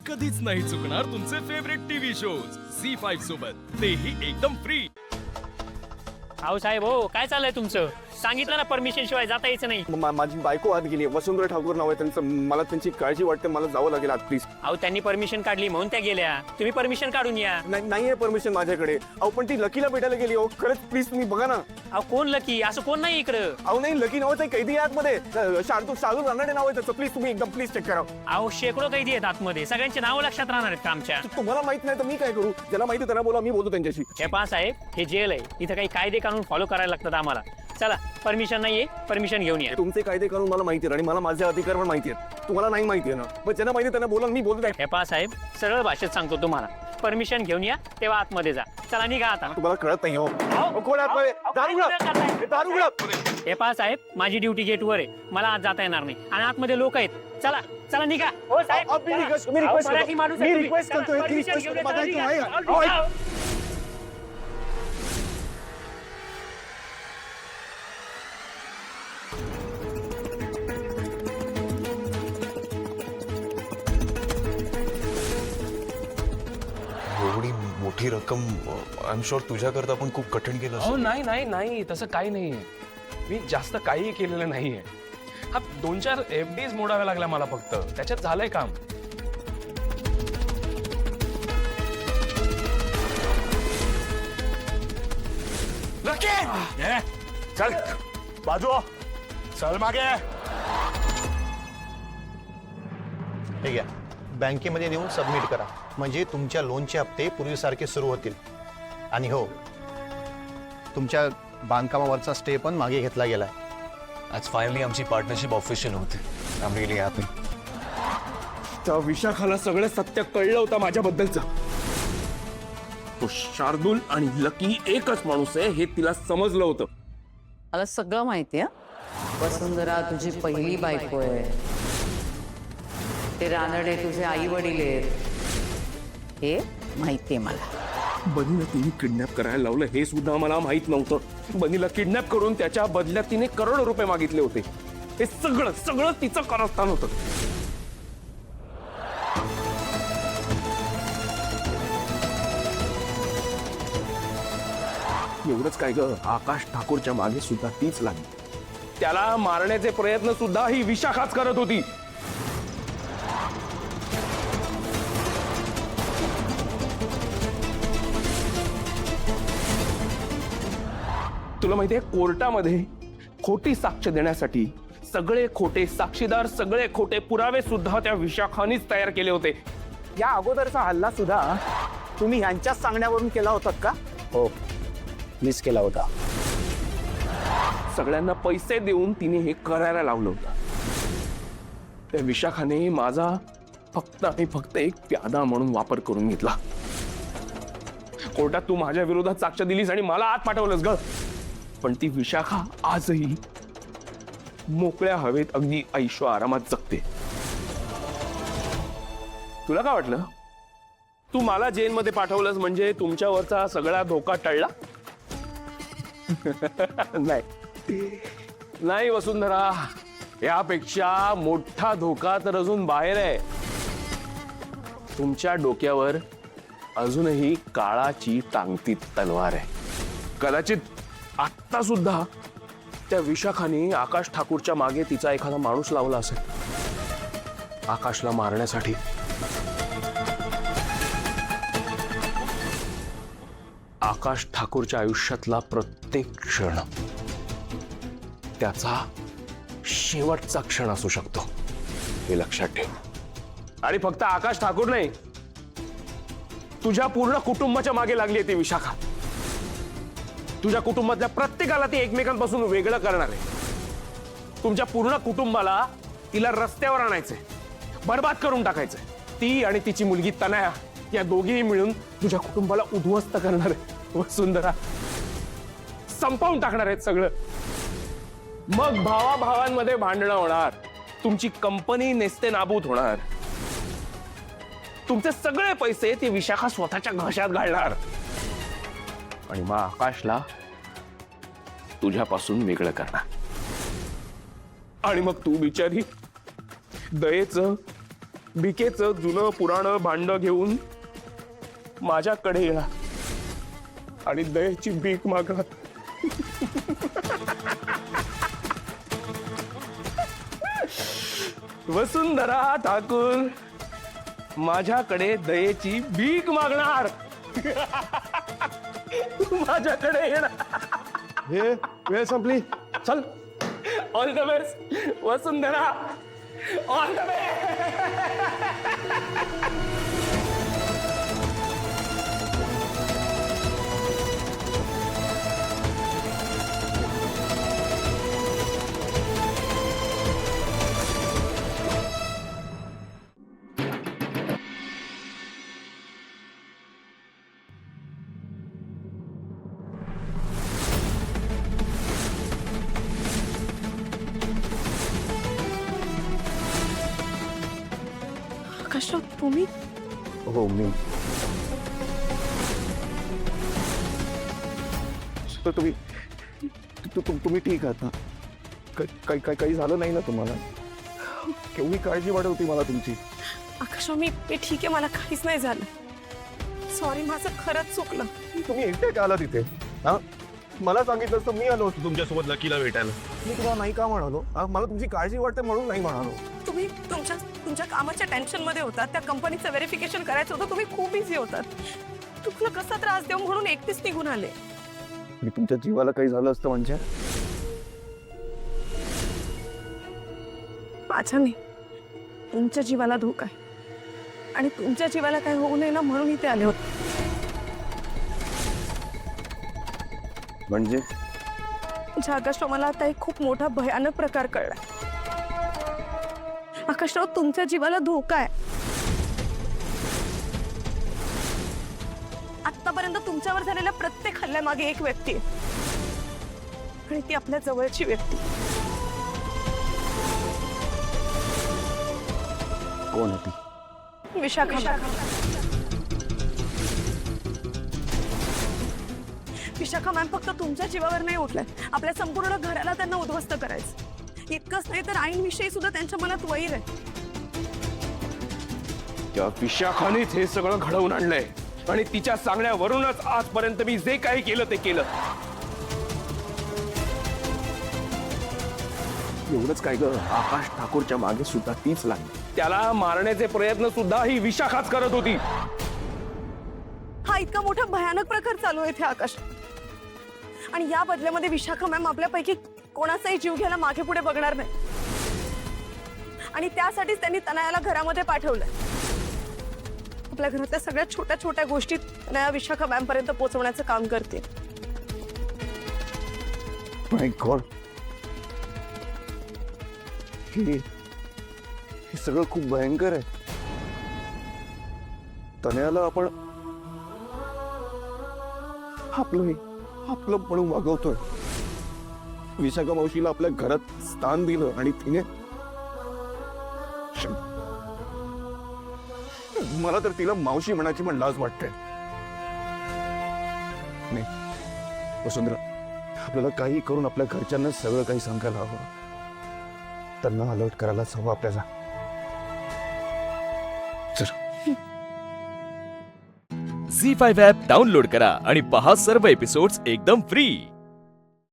कधीच नाही चुकणार तुमचे फेवरेट टीव्ही शोज झी5 सोबत, तेही एकदम फ्री। अहो साहेब हो, काय चाललंय तुमचं? सांगितलं ना परमिशन शिवाय जाता यायचं नाही। माझी बायको आत गेली, वसुंधरा ठाकूर नाव आहे त्यांचं, मला त्यांची काळजी वाटते, मला जावं लागेल आत प्लीज। अहो त्यांनी परमिशन काढली म्हणून त्या गेल्या, तुम्ही परमिशन काढून या। नाही आहे परमिशन माझ्याकडे। अहो पण ती लकीला भेटायला गेली। हो खरंच प्लीज तुम्ही बघा ना। अहो कोण लकी? असं कोण नाही इकडं। अहो नाही, लकी नावाचा कैदी आहे आतमध्ये, शार्दूल रानडे नाव आहे त्याचं, प्लीज तुम्ही एकदम प्लीज चेक करा। अहो शेकडो कैदी आहेत आतमध्ये, सगळ्यांची नावं लक्षात राहणार आहेत का आमच्या? तुम्हाला माहित नाही तर मी काय करू? ज्याला माहिती त्यांना बोला, मी बोलतो त्यांच्याशी। हे पहा साहेब, हे जेल आहे, इथं काही कायदे कानून फॉलो करायला लागतात आम्हाला। चला परमिशन नाहीये, परमिशन घेऊन या। तुमचे कायदे कानून मला माहिती आहे आणि मला माझे अधिकार पण माहिती आहेत, तुम्हाला नाही माहिती आहे ना? पण ज्यांना माहिती त्यांना बोला, मी बोलतो। हे पहा साहेब, सरळ भाषेत सांगतो तुम्हाला, परमिशन घेऊन या तेव्हा आतमध्ये जा। चला निघा आता। तुम्हाला कळत नाही हो? कोण आहे आतमध्ये? दारू उघडा, दारू उघडा। हे पहा साहेब, माझी ड्युटी गेटवर आहे, मला आत जाता येणार नाही आणि आतमध्ये लोक आहेत। चला चला निघा। हो साहेब, मी रिक्वेस्ट करतोय, प्लीज माझा ऐकून आहे। एवढी मोठी रक्कम आय एम शुअर तुझ्याकरता पण खूप कठीण केलं अहो नाही नाही नाही, तसं काही नाहीये, मी जास्त काहीही केलेलं नाहीये। हा 2-4 FDs मोडाव्या लागल्या मला, फक्त त्याच्यात झालंय काम। चल बाजू हो. चल मागे। ठीक आहे, बँकेमध्ये नेऊन सबमिट करा, म्हणजे तुमच्या लोनचे हप्ते पूर्वीसारखे सुरू होतील। आणि हो, तुमच्या बांधकामावरचा स्टे पण मागे घेतला गेलाय। आज फायनली आमची पार्टनरशिप ऑफिशियल होते। I am really happy. त्या विशाखाला सगळं सत्य कळलं होतं माझ्याबद्दलचं। तो शार्दूल आणि लकी एकच माणूस आहे हे तिला समजलं होतं। मला सगळं माहिती आहे। वसुंधरा तुझी पहिली बायको आहे, ते रानडे तुझे आई वडील आहेत, हे माहितीये मला। बनीला तिने किडनॅप करायला लावलं हे सुद्धा मला माहित नव्हतं। बनीला किडनॅप करून त्याच्या बदल्यात तिने करोडो रुपये मागितले होते। हे सगळं सगळं तिचं कारस्थान होतं। एवढंच काय ग, आकाश ठाकूरच्या मागे सुद्धा तीच लागली। त्याला मारण्याचे प्रयत्न सुद्धा ही विशाखाच करत होती। तुला माहितीये, कोर्टामध्ये खोटी साक्ष देण्यासाठी सगळे खोटे साक्षीदार, सगळे खोटे पुरावे सुद्धा त्या विशाखानीच तयार केले होते। या अगोदरचा हल्ला सुद्धा तुम्ही यांच्याच सांगण्यावरून केला होता का? हो, मिस केला होता। सगळ्यांना पैसे देऊन तिने हे करायला लावलं होतं। त्या विशाखाने माझा फक्त आणि फक्त एक प्यादा म्हणून वापर करून घेतला। कोर्टात तू माझ्या विरोधात साक्ष दिलीस आणि मला आत पाठवलंस ग, पण ती विशाखा आजही मोकळ्या हवेत अगदी ऐशो आरामात जगते। तुला काय वाटलं, तू मला जेलमध्ये पाठवलंस म्हणजे तुमच्यावरचा सगळा धोका टळला? नाही वसुंधरा, यापेक्षा मोठा धोका तर अजून बाहेर आहे। तुमच्या डोक्यावर अजूनही काळाची टांगती तलवार आहे। कदाचित आत्ता सुद्धा त्या विशाखाने आकाश ठाकूरच्या मागे तिचा एखादा माणूस लावला असेल, आकाशला मारण्यासाठी। आकाश ठाकूरच्या आयुष्यातला प्रत्येक क्षण त्याचा शेवटचा क्षण असू शकतो, हे लक्षात ठेव। आणि फक्त आकाश ठाकूर नाही, तुझ्या पूर्ण कुटुंबाच्या मागे लागली आहे ती विशाखा। तुझ्या कुटुंबातल्या प्रत्येकाला ती एकमेकांपासून वेगळं करणार आहे। तुमच्या पूर्ण कुटुंबाला तिला रस्त्यावर आणायचंय, बर्बाद करून टाकायचंय। ती आणि तिची मुलगी तनया, या दोघीही मिळून तुझ्या कुटुंबाला उद्ध्वस्त करणार आहे वसुंधरा, संपवून टाकणार आहेत सगळं। मग भावाभावांमध्ये भांडणं होणार, तुमची कंपनी नेस्तेनाबूत होणार, तुमचे सगळे पैसे ती विशाखा स्वतःच्या घशात घालणार आणि मग आकाशला तुझ्यापासून वेगळं करणार। आणि मग तू बिचारी दयेचं भिकेचं जुनं पुराणं भांड घेऊन माझ्याकडे येणार आणि दयेची भीक मागणार. वसुंधरा ठाकूर माझ्याकडे दयेची भीक मागणार. माझ्याकडे येणार. हे वेळ संपली, चल. All the best Vasundhara, all the best. Akashrao तुम्ही हो मी. तर तुम्ही तुम्ही ठीक आहात ना? काही झालं नाही ना तुम्हाला? केवढी काळजी वाटत होती मला तुमची. आकाशराव मी ठीक आहे, मला काहीच नाही झालं. सॉरी, माझं खरंच चुकलं. तुम्ही एकटे का आला तिथे? हा, मला सांगितलं असतं मी आलो असतो तुमच्यासोबत लकीला भेटायला. मी तुम्हाला नाही का म्हणालो? मला तुमची काळजी वाटते म्हणून नाही म्हणालो. तुम्ही तुमच्या कामाच्या टेन्शन मध्ये होतात, त्या कंपनीचं व्हेरिफिकेशन करायचं होतं, तुम्ही खूप बिझी होतात. तुम्हाला कसा त्रास देऊ म्हणून एकटीच निघून आले. मी तुमच्या जीवाला काही झालं असतं म्हणजे? माझ्याने तुमच्या जीवाला धोका आहे आणि तुमच्या जीवाला काय होऊ नये ना म्हणून इथे आले होते. म्हणजे आकाशराव मला आता एक खूप मोठा भयानक प्रकार कळलाय. आकाशराव तुमच्या जीवाला धोका आहे. आतापर्यंत तुमच्यावर झालेल्या प्रत्येक हल्ल्यामागे एक व्यक्ती आहे आणि ती आपल्या जवळची व्यक्ती. कोण आहे ती? विशाखा. विशाखा मॅम फक्त तुमच्या जीवावर नाही उठलाय, आपल्या संपूर्ण घराला त्यांना उद्ध्वस्त करायचं. इतकंच नाही तर आईंविषयी सुद्धा त्यांच्या मनात वैर आहे. त्या विशाखानेच हे सगळं घडवून आणलंय आणि तिच्या सांगण्यावरूनच आजपर्यंत मी जे काही केलं ते केलं. एवढंच काय ग, आकाश ठाकूरच्या मागे सुद्धा तीच लागली. त्याला मारण्याचे प्रयत्न सुद्धा ही विशाखाच करत होती. हा इतका मोठा भयानक प्रकार चालू आहे इथे आकाश, आणि या बदल्यामध्ये विशाखा मॅम आपल्यापैकी कोणाचाही जीव घ्यायला मागे पुढे बघणार नाही. आणि त्यासाठीच त्यांनी तनयाला घरामध्ये पाठवलं. आपल्या घरातल्या सगळ्या छोट्या छोट्या गोष्टी तनया विशाखा मॅम पर्यंत पोहोचवण्याचं काम करते. माय गॉड, हे सगळं खूप भयंकर आहे. तनयाला आपण आपलं म्हणून वागवतोय. विशाखा मावशीला आपल्या घरात स्थान दिलं आणि तिने मला तर तिला मावशी म्हणायची पण लाज वाटते. नाही वसुंधरा, आपल्याला काही करून आपल्या घरच्यांना सगळं काही सांगायला हवं. त्यांना अलर्ट करायलाच हवं आपल्याला. झी5 ॲप डाउनलोड करा आणि पहा सर्व एपिसोड्स एकदम फ्री.